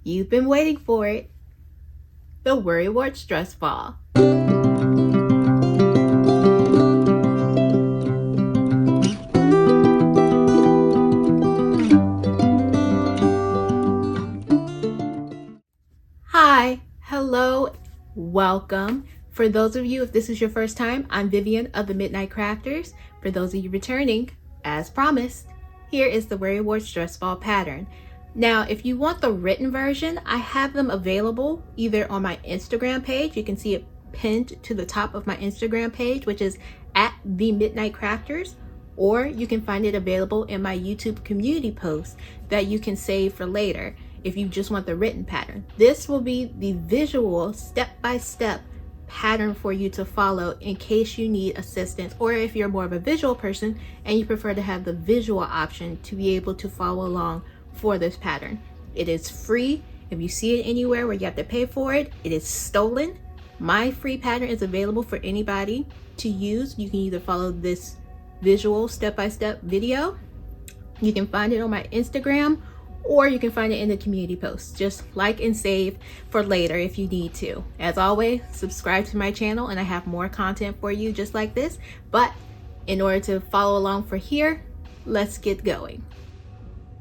You've been waiting for it. The Worry Wart Stress Ball. Hi, hello, welcome. For those of you, if this is your first time, I'm Vivian of the Midnight Crafters. For those of you returning, as promised, here is the Worry Wart Stress Ball pattern. Now, if you want the written version, I have them available either on my Instagram page. You can see it pinned to the top of my Instagram page, which is at the Midnight Crafters, or you can find it available in my YouTube community post that you can save for later if you just want the written pattern. This will be the visual step-by-step pattern for you to follow in case you need assistance, or if you're more of a visual person and you prefer to have the visual option to be able to follow along for this pattern. It is free. If you see it anywhere where you have to pay for it, it is stolen. My free pattern is available for anybody to use. You can either follow this visual step-by-step video, you can find it on my Instagram, or you can find it in the community post. Just like and save for later if you need to. As always, subscribe to my channel and I have more content for you just like this. But in order to follow along for here, let's get going.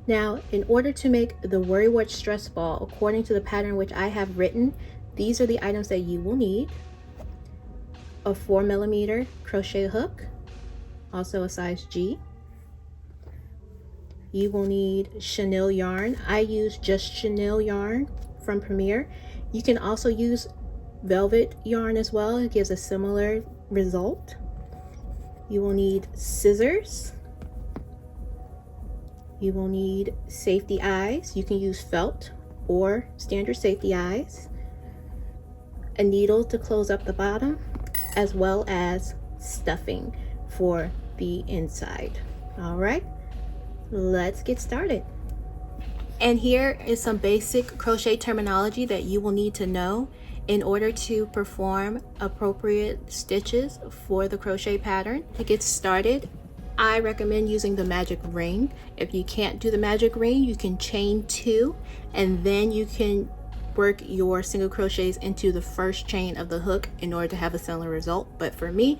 Now, in order to make the Worry Wart Stress Ball according to the pattern which I have written, these are the items that you will need. A 4mm crochet hook, also a size G. You will need chenille yarn. I use just chenille yarn from Premier. You can also use velvet yarn as well. It gives a similar result. You will need scissors. You will need safety eyes. You can use felt or standard safety eyes. A needle to close up the bottom, as well as stuffing for the inside. All right. Let's get started. And here is some basic crochet terminology that you will need to know in order to perform appropriate stitches for the crochet pattern. To get started, I recommend using the magic ring. If you can't do the magic ring, you can chain 2 and then you can work your single crochets into the first chain of the hook in order to have a similar result. But for me,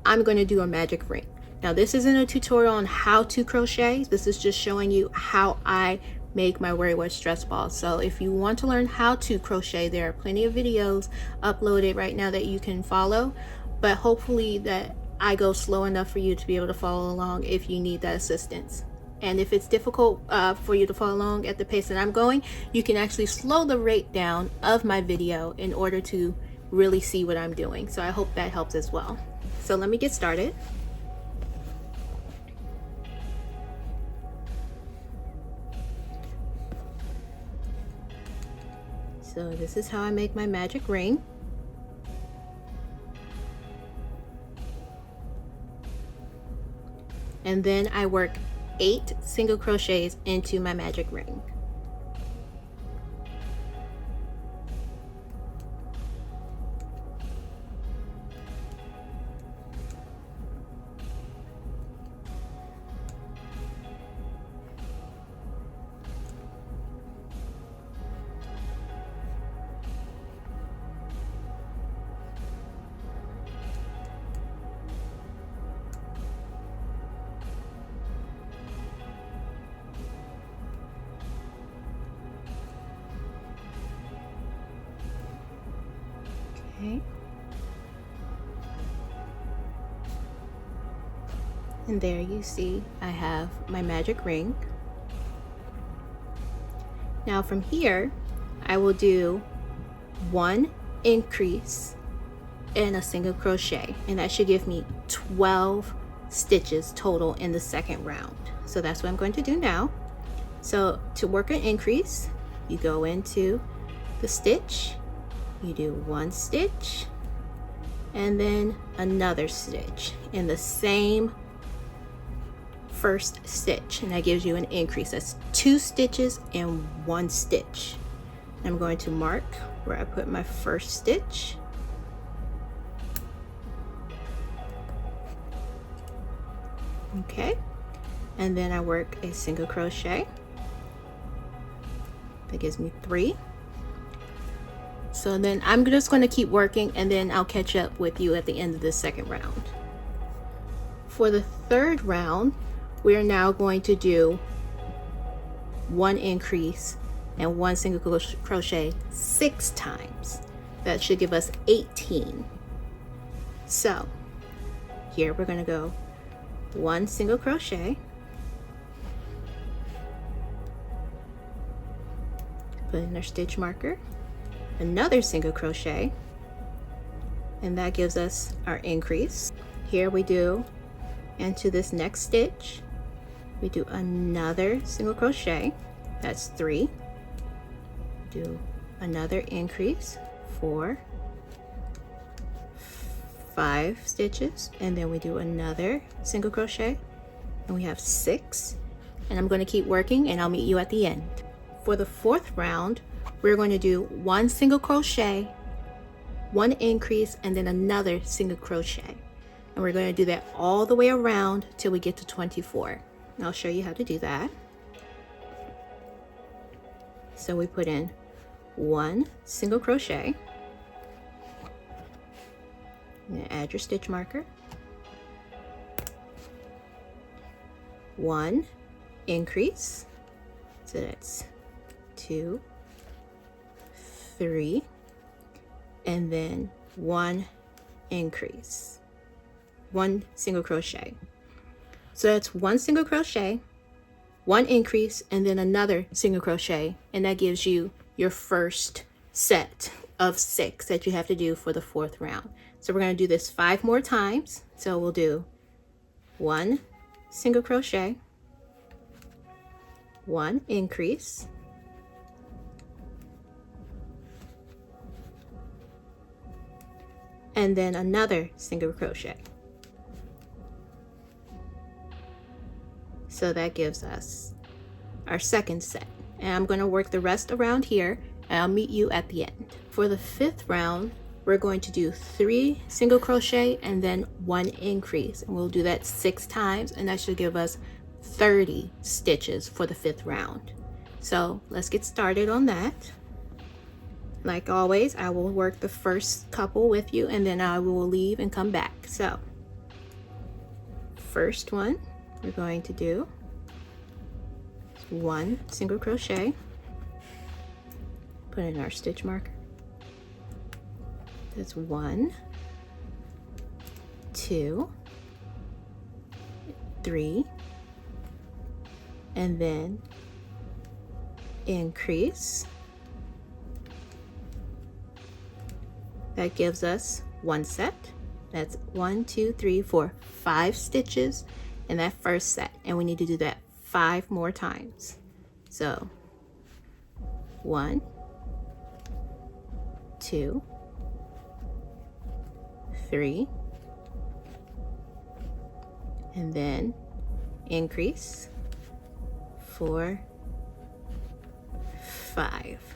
I'm going to do a magic ring. Now, this isn't a tutorial on how to crochet. This is just showing you how I make my Worry Wart Stress Ball. So if you want to learn how to crochet, there are plenty of videos uploaded right now that you can follow, but hopefully that I go slow enough for you to be able to follow along if you need that assistance. And if it's difficult for you to follow along at the pace that I'm going, you can actually slow the rate down of my video in order to really see what I'm doing. So I hope that helps as well. So let me get started. So this is how I make my magic ring. And then I work 8 single crochets into my magic ring. Okay. And there you see I have my magic ring. Now from here, I will do 1 increase in a single crochet, and that should give me 12 stitches total in the second round. So that's what I'm going to do now. So to work an increase, you go into the stitch, you do 1 stitch and then another stitch in the same first stitch, and that gives you an increase. That's 2 stitches and 1 stitch. I'm going to mark where I put my first stitch. Okay, and then I work a single crochet. That gives me 3. So then I'm just going to keep working, and then I'll catch up with you at the end of the second round. For the third round, we're now going to do 1 increase and 1 single crochet 6 times. That should give us 18. So here we're going to go 1 single crochet, put in our stitch marker, another single crochet, and that gives us our increase. Here we do into this next stitch, we do another single crochet, that's 3, do another increase, 4, 5 stitches, and then we do another single crochet, and we have 6, and I'm going to keep working and I'll meet you at the end. For the fourth round, we're going to do 1 single crochet, 1 increase, and then another single crochet, and we're going to do that all the way around till we get to 24. And I'll show you how to do that. So we put in 1 single crochet, and add your stitch marker, 1 increase, so that's 2, 3, and then 1 increase, 1 single crochet. So that's 1 single crochet, 1 increase, and then another single crochet, and that gives you your first set of 6 that you have to do for the fourth round. So we're going to do this 5 more times. So we'll do 1 single crochet, 1 increase, and then another single crochet. So that gives us our second set. And I'm going to work the rest around here, and I'll meet you at the end. For the fifth round, we're going to do 3 single crochet and then 1 increase, and we'll do that 6 times, and that should give us 30 stitches for the 5th round. So let's get started on that. Like always, I will work the first couple with you, and then I will leave and come back. So first one we're going to do 1 single crochet, put in our stitch marker, that's 1, 2, 3, and then increase. That gives us 1 set. That's 1, 2, 3, 4, 5 stitches in that first set, and we need to do that 5 more times. So 1, 2, 3, and then increase, 4, 5.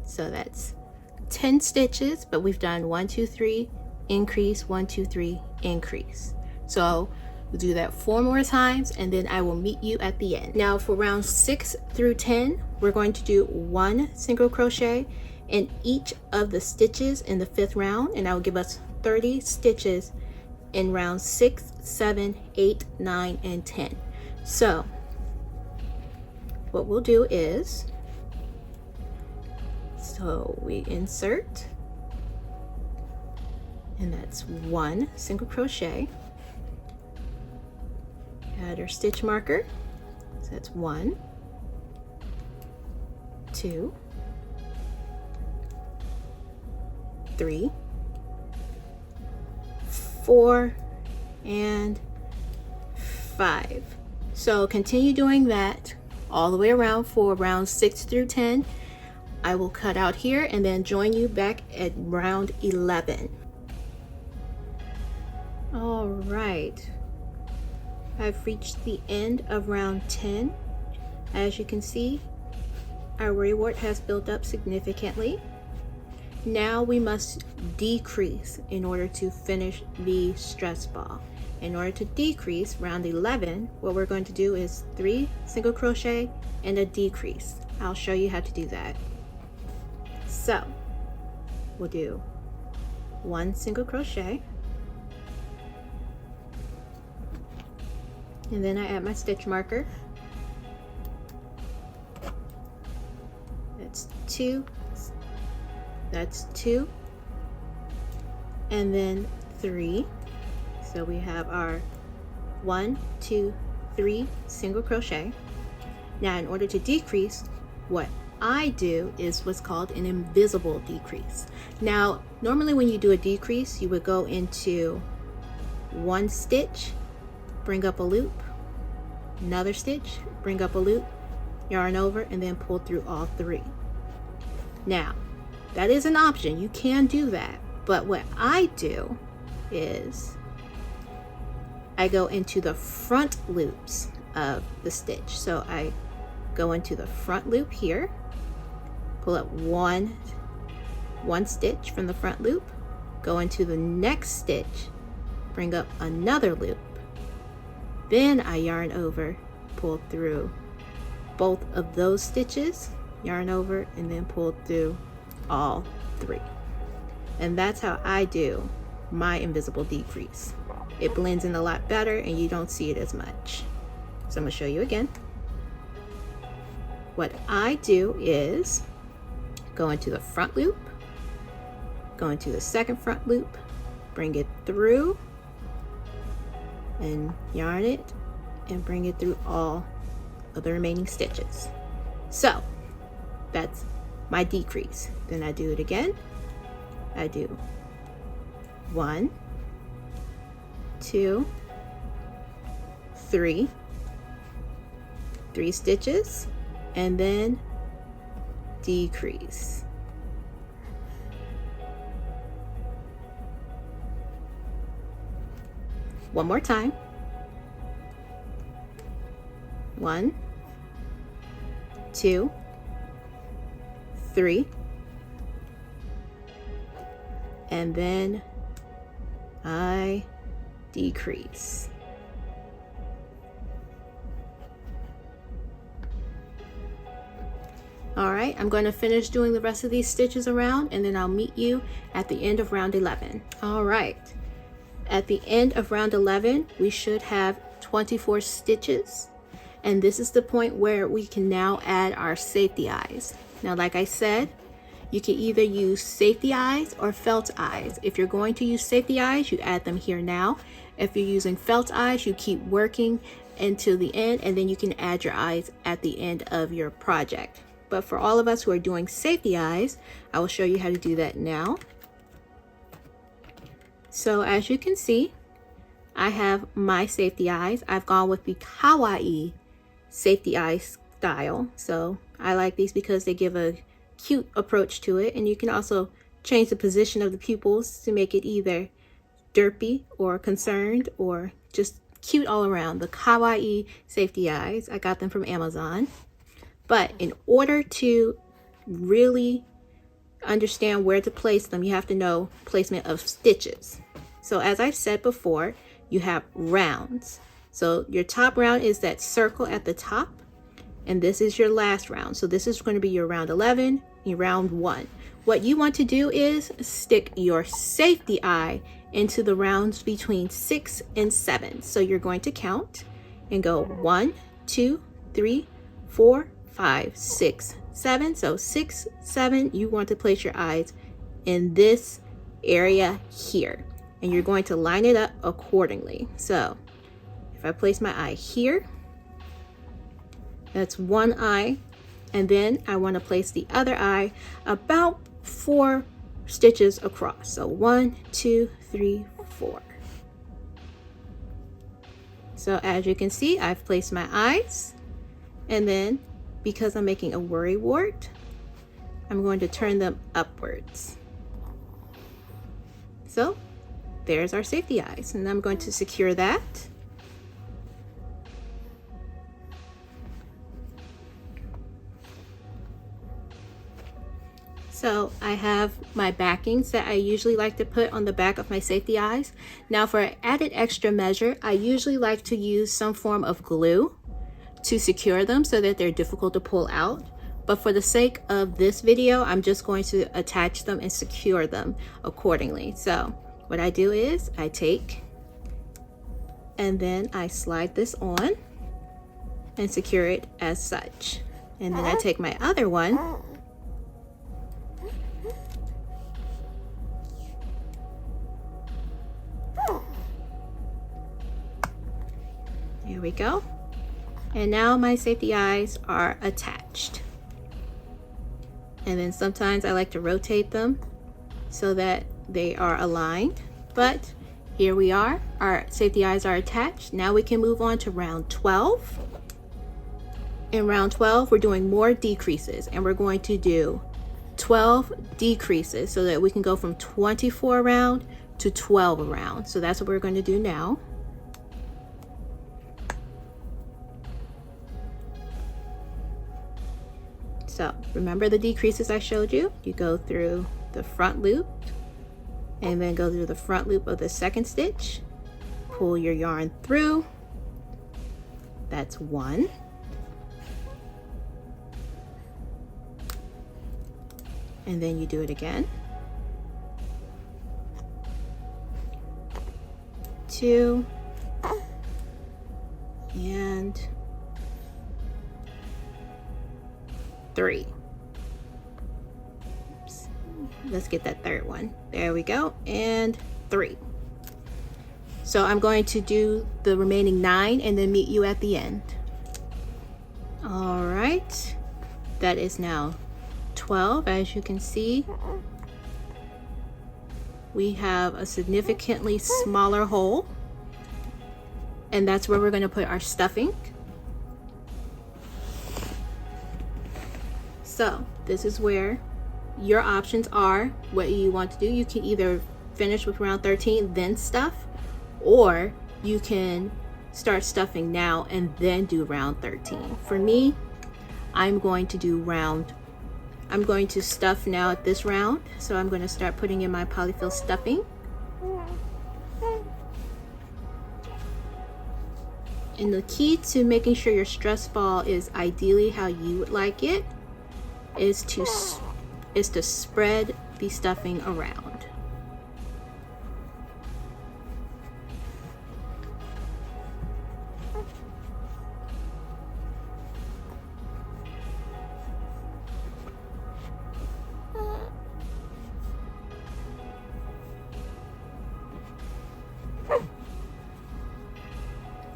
So that's 10 stitches, but we've done 1, 2, 3, increase, 1, 2, 3, increase. So we'll do that 4 more times, and then I will meet you at the end. Now for round 6 through 10, we're going to do 1 single crochet in each of the stitches in the 5th round, and that will give us 30 stitches in round 6, 7, 8, 9, and 10. So what we'll do is, so we insert, and that's 1 single crochet, add our stitch marker, so that's 1, 2, 3, 4, and 5. So continue doing that all the way around for round 6 through 10. I will cut out here and then join you back at round 11. All right, I've reached the end of round 10. As you can see, our worry wart has built up significantly. Now we must decrease in order to finish the stress ball. In order to decrease round 11, what we're going to do is 3 single crochet and a decrease. I'll show you how to do that. So we'll do 1 single crochet, and then I add my stitch marker. That's 2, and then 3. So we have our 1, 2, 3 single crochet. Now in order to decrease, what I do is what's called an invisible decrease. Now normally when you do a decrease, you would go into 1 stitch, bring up a loop, another stitch, bring up a loop, yarn over, and then pull through all 3. Now that is an option, you can do that, but what I do is I go into the front loops of the stitch. So I go into the front loop here, pull up one stitch from the front loop, go into the next stitch, bring up another loop, then I yarn over, pull through both of those stitches, yarn over, and then pull through all 3. And that's how I do my invisible decrease. It blends in a lot better and you don't see it as much. So I'm going to show you again. What I do is go into the front loop, go into the second front loop, bring it through and yarn it and bring it through all of the remaining stitches. So that's my decrease. Then I do it again. I do 1, 2, 3 stitches, and then decrease. One more time. 1, 2, 3, and then I decrease. All right, I'm going to finish doing the rest of these stitches around, and then I'll meet you at the end of round 11. All right, at the end of round 11, we should have 24 stitches. And this is the point where we can now add our safety eyes. Now, like I said, you can either use safety eyes or felt eyes. If you're going to use safety eyes, you add them here now. If you're using felt eyes, you keep working until the end, and then you can add your eyes at the end of your project. But for all of us who are doing safety eyes, I will show you how to do that now. So as you can see, I have my safety eyes. I've gone with the kawaii safety eye style. So I like these because they give a cute approach to it, and you can also change the position of the pupils to make it either derpy or concerned or just cute all around. The kawaii safety eyes, I got them from Amazon. But in order to really understand where to place them, you have to know placement of stitches. So as I've said before, you have rounds. So your top round is that circle at the top, and this is your last round. So this is going to be your round 11, your round 1. What you want to do is stick your safety eye into the rounds between 6 and 7. So you're going to count and go 1, 2, 3, 4, 5, 6, 7. So 6, 7, you want to place your eyes in this area here, and you're going to line it up accordingly. So if I place my eye here, that's one eye, and then I want to place the other eye about 4 stitches across. So 1, 2, 3, 4. So as you can see, I've placed my eyes, and then because I'm making a worry wart, I'm going to turn them upwards. So there's our safety eyes, and I'm going to secure that. So I have my backings that I usually like to put on the back of my safety eyes. Now for added extra measure, I usually like to use some form of glue to secure them so that they're difficult to pull out. but for the sake of this video, I'm just going to attach them and secure them accordingly. So what I do is I take and then I slide this on and secure it as such. And then I take my other one there we go. And now my safety eyes are attached. And then sometimes I like to rotate them so that they are aligned. But here we are, our safety eyes are attached. Now we can move on to round 12. In round 12, we're doing more decreases, and we're going to do 12 decreases so that we can go from 24 around to 12 around. So that's what we're going to do now. So remember the decreases I showed you? You go through the front loop and then go through the front loop of the second stitch, pull your yarn through. That's 1. And then you do it again. 2 and 3. Oops. Let's get that third one. There we go. And 3. So I'm going to do the remaining 9 and then meet you at the end. All right. That is now 12. As you can see, we have a significantly smaller hole, and that's where we're going to put our stuffing. So this is where your options are, what you want to do. You can either finish with round 13 then stuff, or you can start stuffing now and then do round 13. For me, I'm going to stuff now at this round. So I'm going to start putting in my polyfill stuffing. And the key to making sure your stress ball is ideally how you would like it is to spread the stuffing around.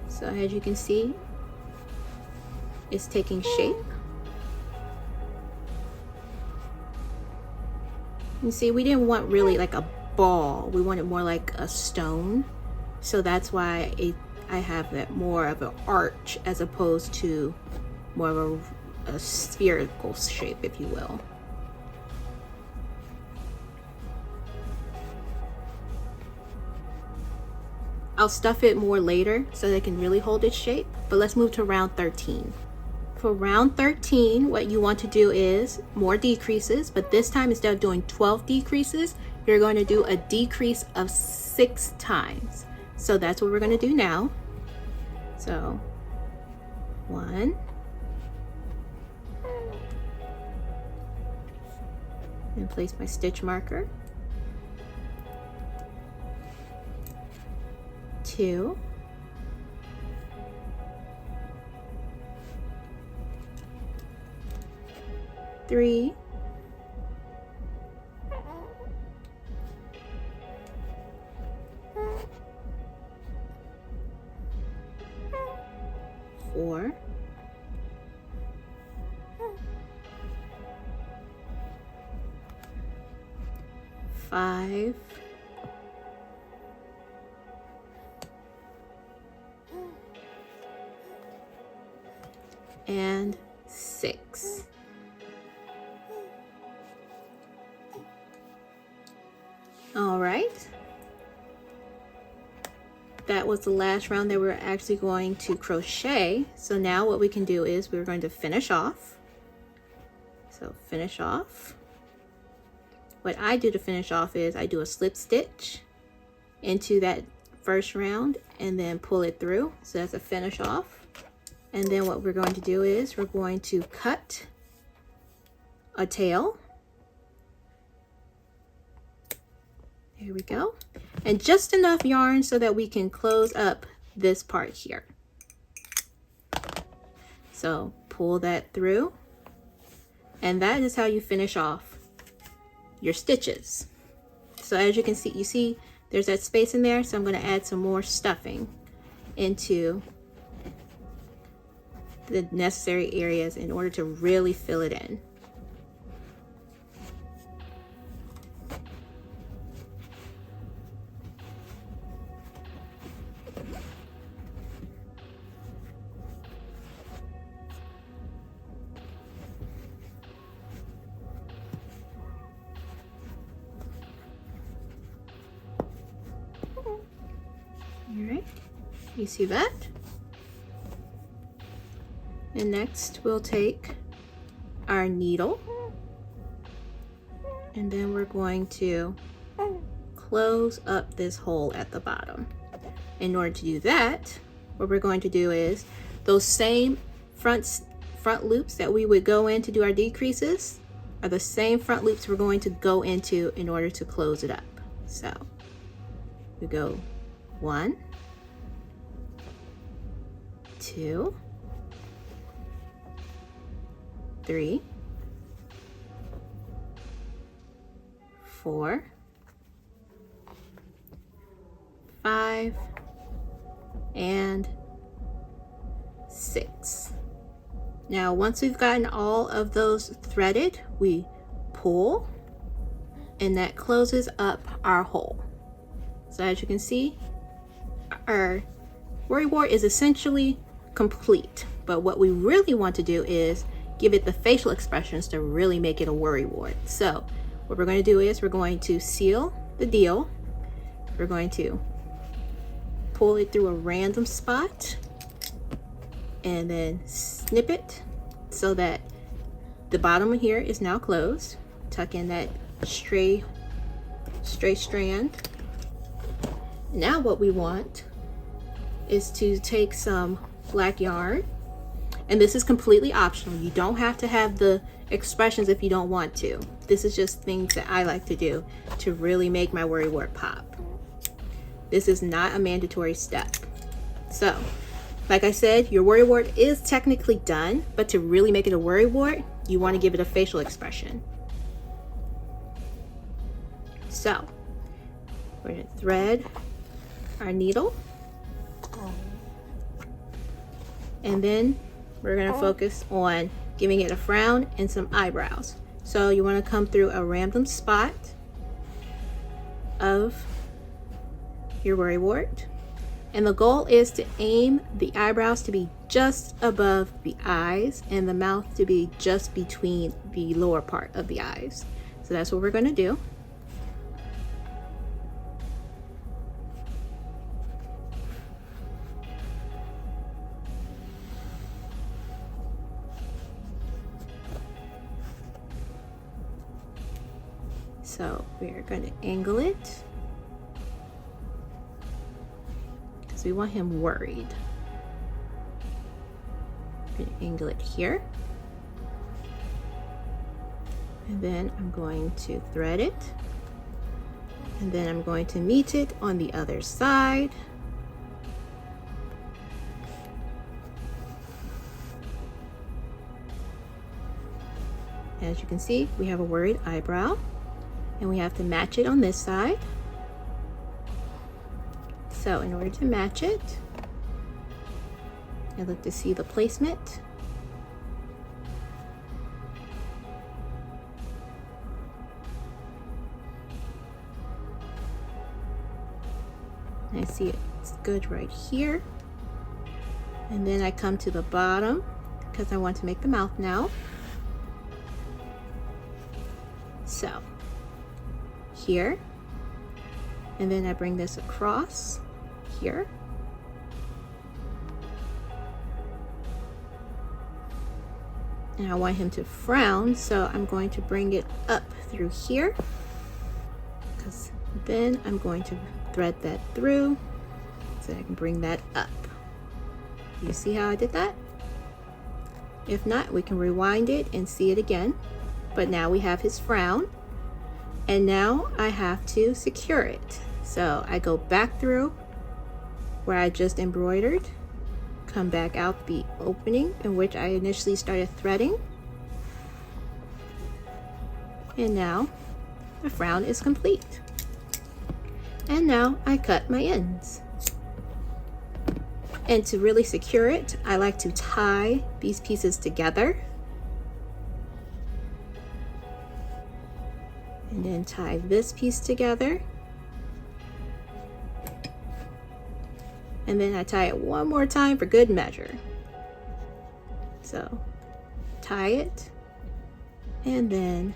So as you can see, it's taking shape. You see, we didn't want really like a ball. We wanted more like a stone. So that's why I have that more of an arch as opposed to more of a spherical shape, if you will. I'll stuff it more later so they can really hold its shape, but let's move to round 13. For round 13, what you want to do is more decreases, but this time instead of doing 12 decreases, you're going to do a decrease of 6 times. So that's what we're going to do now. So 1, and place my stitch marker. 2, 3, 4, 5, and 6. All right. That was the last round that we're actually going to crochet. So now what we can do is we're going to finish off. So finish off. What I do to finish off is I do a slip stitch into that first round and then pull it through. So that's a finish off. And then what we're going to do is we're going to cut a tail. There we go. And just enough yarn so that we can close up this part here. So pull that through, and that is how you finish off your stitches. So as you can see, there's that space in there, so I'm going to add some more stuffing into the necessary areas in order to really fill it in. All right, you see that? And next we'll take our needle, and then we're going to close up this hole at the bottom. In order to do that, what we're going to do is those same front loops that we would go in to do our decreases are the same front loops we're going to go into in order to close it up. So we go 1, 2, 3, 4, 5, and 6. Now, once we've gotten all of those threaded, we pull, and that closes up our hole. So as you can see, our worry wart is essentially complete, but what we really want to do is give it the facial expressions to really make it a worry wart. So what we're going to do is we're going to seal the deal. We're going to pull it through a random spot and then snip it so that the bottom here is now closed. Tuck in that stray strand. Now what we want is to take some black yarn, and this is completely optional. You don't have to have the expressions if you don't want to. This is just things that I like to do to really make my worry wart pop. This is not a mandatory step. So, like I said, your worry wart is technically done, but to really make it a worry wart, you want to give it a facial expression. So, we're going to thread our needle, and then we're going to focus on giving it a frown and some eyebrows. So you want to come through a random spot of your worry wart, and the goal is to aim the eyebrows to be just above the eyes and the mouth to be just between the lower part of the eyes. So that's what we're going to do. So we're going to angle it because we want him worried. I'm going to angle it here, and then I'm going to thread it, and then I'm going to meet it on the other side. As you can see, we have a worried eyebrow, and we have to match it on this side. So in order to match it, I look to see the placement. I see it's good right here. And then I come to the bottom because I want to make the mouth now. So here, and then I bring this across here, and I want him to frown, so I'm going to bring it up through here, because then I'm going to thread that through so I can bring that up. You see how I did that? If not, we can rewind it and see it again, but now we have his frown. And now I have to secure it. So I go back through where I just embroidered, come back out the opening in which I initially started threading. And now the frown is complete. And now I cut my ends. And to really secure it, I like to tie these pieces together. And then tie this piece together. And then I tie it one more time for good measure. So tie it, and then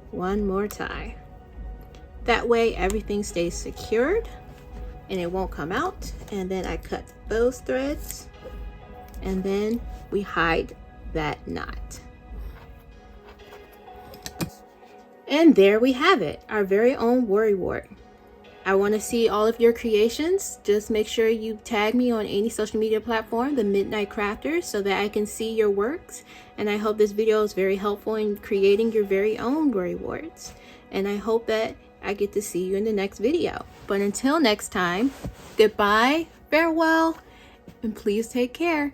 one more tie. That way everything stays secured and it won't come out. And then I cut those threads, and then we hide that knot. And there we have it, our very own worry wart. I want to see all of your creations. Just make sure you tag me on any social media platform, The Midnight Crafters, so that I can see your works. And I hope this video is very helpful in creating your very own worry warts. And I hope that I get to see you in the next video. But until next time, goodbye, farewell, and please take care.